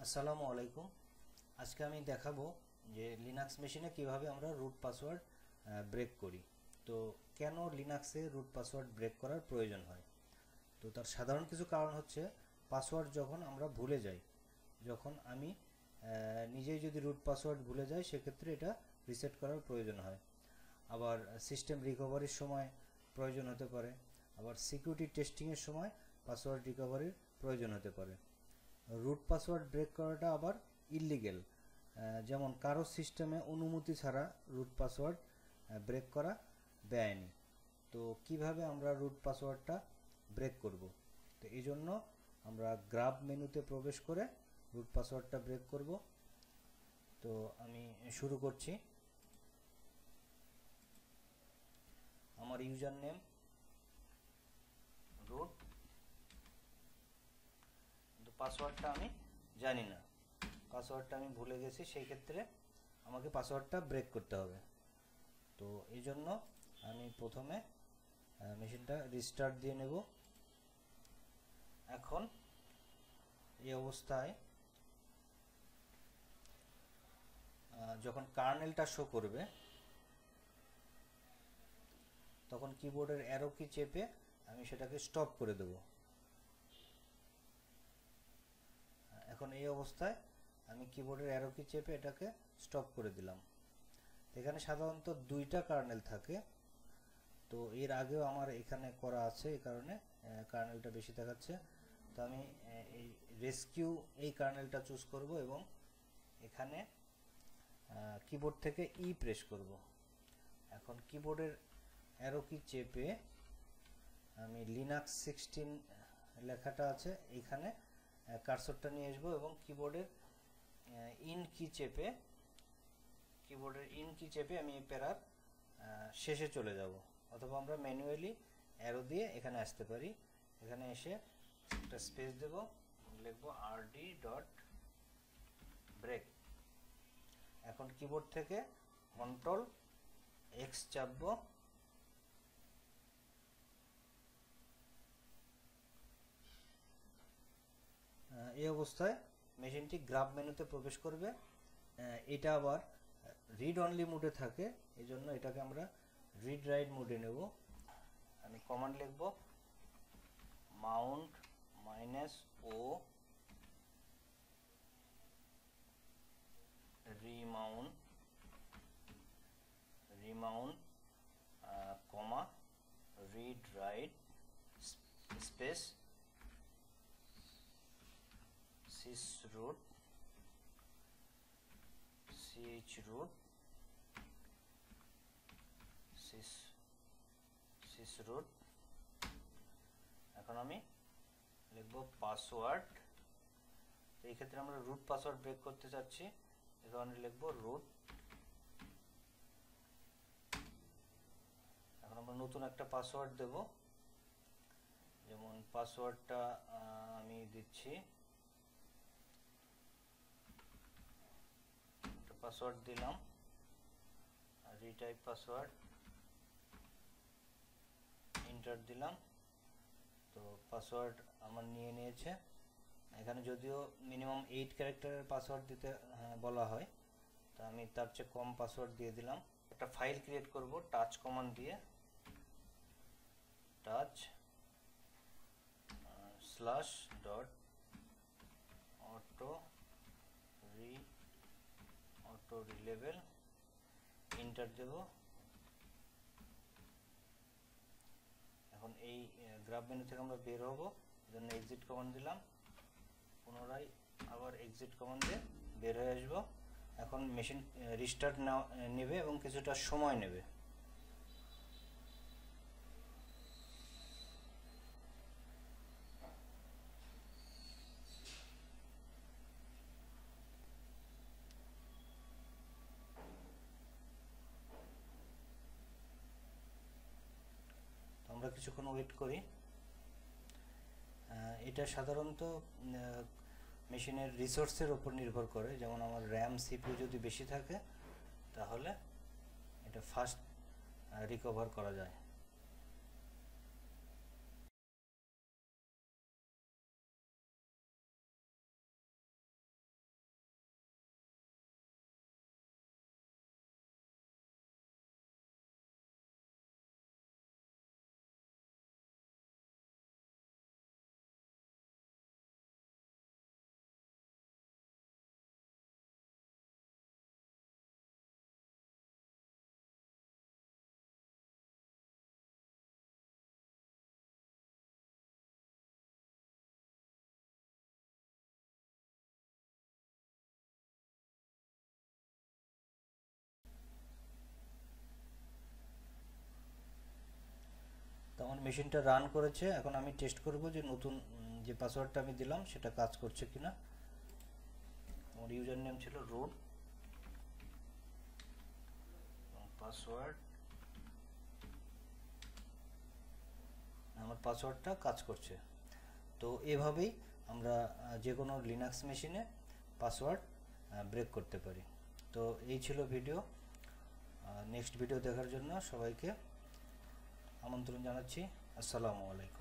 আসসালামু আলাইকুম। আজকে আমি দেখাবো যে লিনাক্স মেশিনে কিভাবে আমরা রুট পাসওয়ার্ড ব্রেক করি। তো কেন লিনাক্সে রুট পাসওয়ার্ড ব্রেক করার প্রয়োজন হয়? তো তার সাধারণ কিছু কারণ হচ্ছে, পাসওয়ার্ড যখন আমরা ভুলে যাই, যখন আমি নিজেই যদি রুট পাসওয়ার্ড ভুলে যাই, সেক্ষেত্রে এটা রিসেট করার প্রয়োজন হয়। আবার সিস্টেম রিকভারির সময় প্রয়োজন হতে পারে, আবার সিকিউরিটি টেস্টিংয়ের সময় পাসওয়ার্ড রিকভারির প্রয়োজন হতে পারে। রুট পাসওয়ার্ড ব্রেক করাটা আবার ইল্লিগেল, যেমন কারো সিস্টেমে অনুমতি ছাড়া রুট পাসওয়ার্ড ব্রেক করা বেআইনি। তো কিভাবে আমরা রুট পাসওয়ার্ডটা ব্রেক করব? তো এই জন্য আমরা গ্রাব মেনুতে প্রবেশ করে রুট পাসওয়ার্ডটা ব্রেক করব। তো আমি শুরু করছি। আমার ইউজার নেম রুট, কিন্তু পাসওয়ার্ডটা আমি জানি না, পাসওয়ার্ডটা আমি ভুলে গেছি, সেই ক্ষেত্রে আমাকে পাসওয়ার্ডটা ব্রেক করতে হবে। তো এই জন্য আমি প্রথমে মেশিনটা রিস্টার্ট দিয়ে নেব। এখন এই অবস্থায় যখন কার্নেলটা শো করবে, তখন কিবোর্ডের অ্যারো কি চেপে আমি সেটাকে স্টপ করে দেব। এখন এই অবস্থায় আমি কিবোর্ডের অ্যারো কি চেপে এটাকে স্টপ করে দিলাম। এখানে সাধারণত দুইটা কার্নেল থাকে, তো এর আগেও আমার এখানে করা আছে, এই কারণে কার্নেলটা বেশি দেখাচ্ছে। তো আমি এই রেস্কিউ এই কার্নেলটা চুজ করব এবং এখানে কিবোর্ড থেকে প্রেস করব। এখন কিবোর্ডের অ্যারো কি চেপে আমি লিনাক্স 16 লেখাটা আছে এইখানে কার্সরটা নিয়ে আসবো এবং কিবোর্ডের ইন কি চেপে আমি এই প্যারার শেষে চলে যাব, অথবা আমরা ম্যানুয়ালি অ্যারো দিয়ে এখানে আসতে পারি। এখানে এসে একটা স্পেস দেব, লিখব rd.break। এখন কিবোর্ড থেকে কন্ট্রোল X চাপবো। এই অবস্থায় মেশিনটি গ্রাব মেনুতে প্রবেশ করবে। এটা আবার রিড অনলি মোডে থাকে, এই জন্য এটাকে আমরা রিড রাইট মোডে নেব। আমি কমান্ড লিখব mount -o remount comma read write space chroot sysroot। এখন আমি লিখব পাসওয়ার্ড। এই ক্ষেত্রে আমরা রুট পাসওয়ার্ড ব্রেক করতে চাচ্ছি, এই কারণে লিখব রুট। এখন আমরা নতুন একটা পাসওয়ার্ড দেব, যেমন পাসওয়ার্ডটা আমি দিচ্ছি, পাসওয়ার্ড দিলাম, রিটাইপ পাসওয়ার্ড, এন্টার দিলাম। তো পাসওয়ার্ড আমার নিয়ে নিয়েছে। এখানে যদিও মিনিমাম 8 ক্যারেক্টারের পাসওয়ার্ড দিতে বলা হয়, তো আমি তার চেয়ে কম পাসওয়ার্ড দিয়ে দিলাম। একটা ফাইল ক্রিয়েট করব টাচ কমান্ড দিয়ে, টাচ /auto রিলেবেল, এন্টার দেব। এখন এই গ্রাব মেনু থেকে আমরা বের হব, এজন্য এক্সিট কমান্ড দিলাম, পুনরায় আবার এক্সিট কমান্ডে বের হয়ে আসব। এখন মেশিন রিস্টার্ট নেবে এবং কিছুটা সময় নেবে। আমরা কিছুক্ষণ ওয়েট করি। এটা সাধারণত মেশিনের রিসোর্সের উপর নির্ভর করে, যেমন আমার র্যাম সিপিইউ যদি বেশি থাকে তাহলে এটা ফাস্ট রিকভার করা যায়। মেশিনটা রান করেছে। এখন আমি টেস্ট করব যে নতুন যে পাসওয়ার্ডটা আমি দিলাম সেটা কাজ করছে কিনা। আমার ইউজার নেম ছিল রুট, পাসওয়ার্ড, আমার পাসওয়ার্ডটা কাজ করছে। তো এভাবেই আমরা যে কোনো লিনাক্স মেশিনে পাসওয়ার্ড ব্রেক করতে পারি। তো এই ছিল ভিডিও। নেক্সট ভিডিও দেখার জন্য সবাইকে আমন্ত্রণ জানাচ্ছি। আসসালামু আলাইকুম।